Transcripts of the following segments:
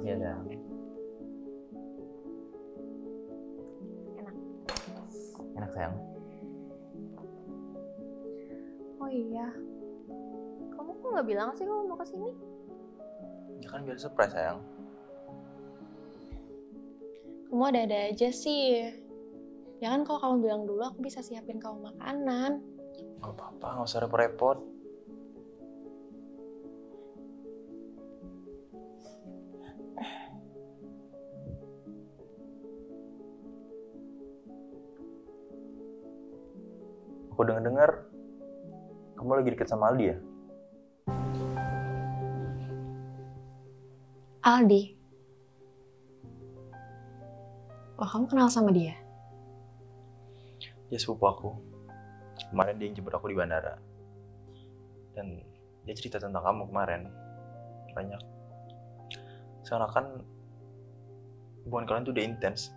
Iya sayang. Enak. Enak sayang. Oh iya. Kamu kok nggak bilang sih kalau mau kesini? Ya kan biar surprise sayang. Kamu ada-ada aja sih. Ya kan kalau kamu bilang dulu aku bisa siapin kamu makanan. Gak apa-apa, gak usah repot-repot. Aku dengar kamu lagi deket sama Aldi ya? Aldi. Wah, kamu kenal sama dia? Dia sepupu aku. Kemarin dia yang jemput aku di bandara. Dan dia cerita tentang kamu kemarin. Banyak. Sekarang kan hubungan kalian tuh udah intens.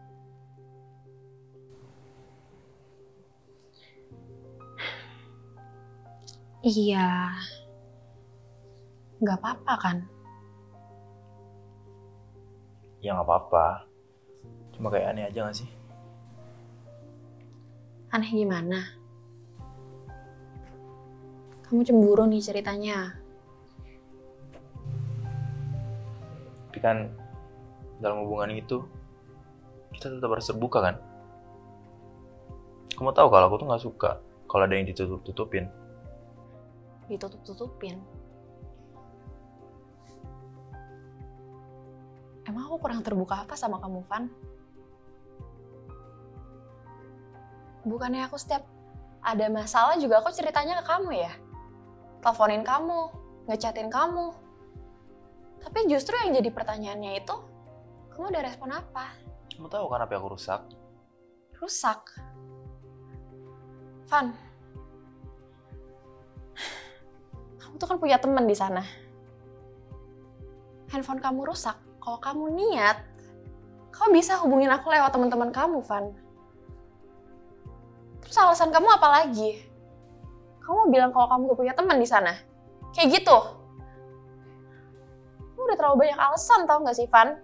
Iya. Nggak apa-apa kan? Ya nggak apa-apa. Cuma kayak aneh aja gak sih? Aneh gimana? Kamu cemburu nih ceritanya. Tapi kan dalam hubungan itu kita tetap harus terbuka kan? Kamu tahu kalau aku tuh nggak suka kalau ada yang ditutup-tutupin. Ditutup-tutupin. Emang aku kurang terbuka apa sama kamu, Van? Bukannya aku setiap ada masalah juga aku ceritanya ke kamu ya? Teleponin kamu, ngechatin kamu. Tapi justru yang jadi pertanyaannya itu, kamu udah respon apa? Kamu tahu kan apa yang aku rusak? Rusak. Van, kamu tuh kan punya teman di sana. Handphone kamu rusak. Kalau kamu niat, kamu bisa hubungin aku lewat teman-teman kamu, Van. Terus alasan kamu apa lagi? Kamu bilang kalau kamu gak punya teman di sana. Kayak gitu. Kamu udah terlalu banyak alasan, tau gak sih, Van?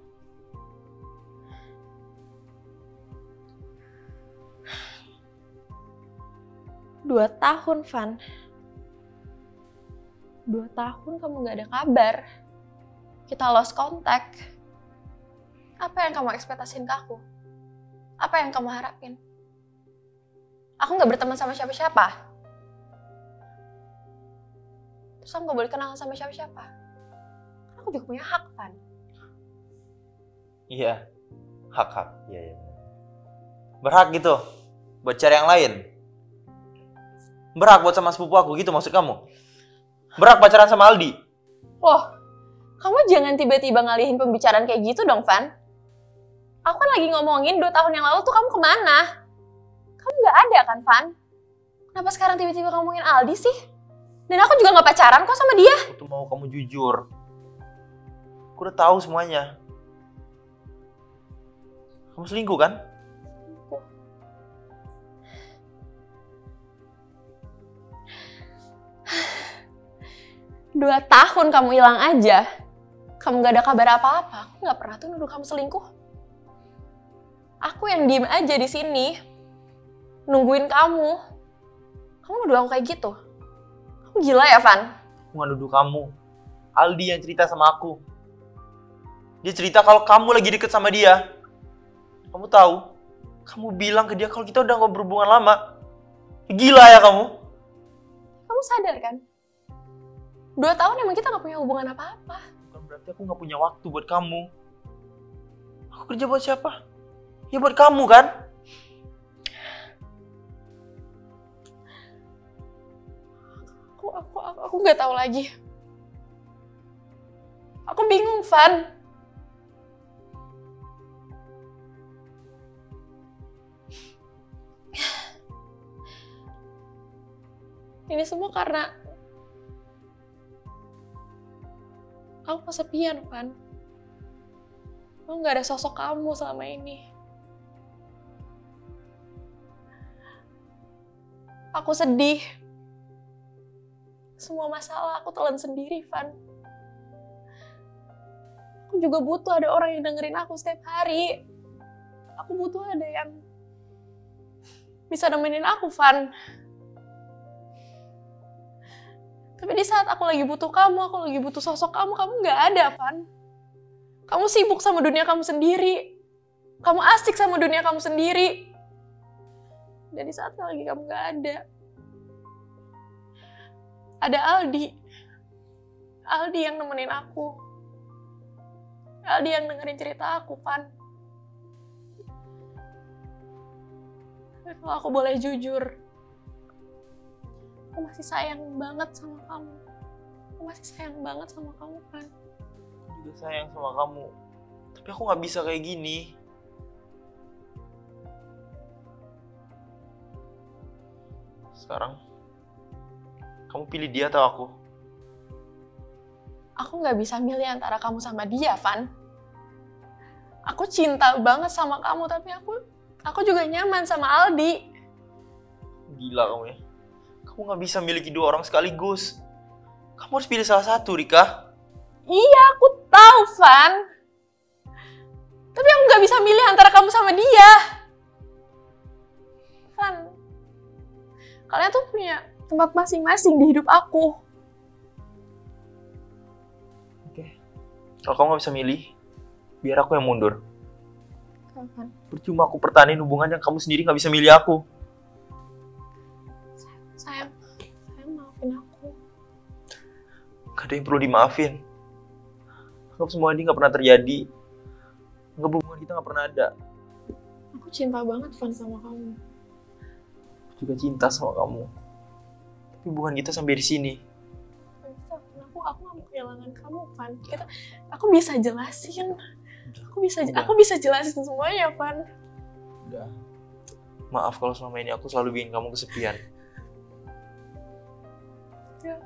Dua tahun, Van. 2 tahun kamu gak ada kabar. Kita lost contact. Apa yang kamu ekspektasiin ke aku? Apa yang kamu harapin? Aku gak berteman sama siapa-siapa. Terus aku gak boleh kenalan sama siapa-siapa. Aku juga punya hak, Van. Iya, hak-hak. Iya. Berhak gitu buat cari yang lain. Berhak buat sama sepupu aku gitu maksud kamu? Berhak pacaran sama Aldi? Loh, kamu jangan tiba-tiba ngalihin pembicaraan kayak gitu dong, Van. Aku kan lagi ngomongin 2 tahun yang lalu tuh kamu kemana? Kamu gak ada kan, Van? Kenapa sekarang tiba-tiba ngomongin Aldi sih? Dan aku juga gak pacaran kok sama dia. Aku tuh mau kamu jujur. Aku udah tahu semuanya. Kamu selingkuh kan? 2 tahun kamu hilang aja. Kamu gak ada kabar apa-apa. Aku gak pernah tuh nuduh kamu selingkuh. Aku yang diem aja di sini. Nungguin kamu. Kamu nuduh aku kayak gitu. Kamu gila ya, Van? Aku gak nuduh kamu. Aldi yang cerita sama aku. Dia cerita kalau kamu lagi deket sama dia. Kamu tahu? Kamu bilang ke dia kalau kita udah gak berhubungan lama. Gila ya kamu? Kamu sadar kan? 2 tahun emang kita gak punya hubungan apa-apa. Bukan berarti aku gak punya waktu buat kamu. Aku kerja buat siapa? Ya buat kamu kan? Aku gak tahu lagi. Aku bingung, Van. Ini semua karena aku kesepian, Van. Aku gak ada sosok kamu selama ini. Aku sedih. Semua masalah aku telan sendiri, Van. Aku juga butuh ada orang yang dengerin aku setiap hari. Aku butuh ada yang bisa nemenin aku, Van. Tapi di saat aku lagi butuh kamu, aku lagi butuh sosok kamu nggak ada, Van. Kamu sibuk sama dunia kamu sendiri. Kamu asik sama dunia kamu sendiri. Dan di saat lagi kamu nggak ada Aldi. Aldi yang nemenin aku. Aldi yang dengerin cerita aku, Van. Tapi kalau aku boleh jujur, aku masih sayang banget sama kamu. Aku masih sayang banget sama kamu, Van. Aku juga sayang sama kamu. Tapi aku nggak bisa kayak gini. Sekarang, kamu pilih dia atau aku? Aku nggak bisa milih antara kamu sama dia, Van. Aku cinta banget sama kamu, tapi aku juga nyaman sama Aldi. Gila kamu ya. Kamu nggak bisa miliki dua orang sekaligus. Kamu harus pilih salah satu, Rika. Iya, aku tahu, Van. Tapi aku nggak bisa milih antara kamu sama dia. Van, kalian tuh punya tempat masing-masing di hidup aku. Oke. Kalau kamu nggak bisa milih, biar aku yang mundur. Van, Percuma aku pertahanin hubungan yang kamu sendiri nggak bisa milih aku. sayang maafin aku. Gak ada yang perlu dimaafin. Anggap semua ini nggak pernah terjadi. Anggap hubungan kita nggak pernah ada. Aku cinta banget, Van, sama kamu. Aku juga cinta sama kamu. Tapi hubungan kita sampai di sini. Aku nggak mau kehilangan kamu, Van. Aku bisa jelasin. Aku bisa jelasin semuanya, Van. Udah. Maaf kalau selama ini aku selalu bikin kamu kesepian. Ya.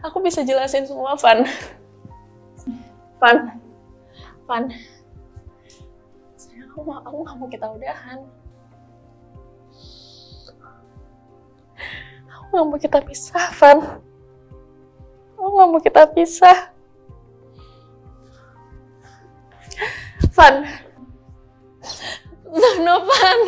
Aku bisa jelasin semua, Van. Van. Sayang, aku nggak mau kita udahan. Aku nggak mau kita pisah, Van. Aku nggak mau kita pisah. Van. No, Van.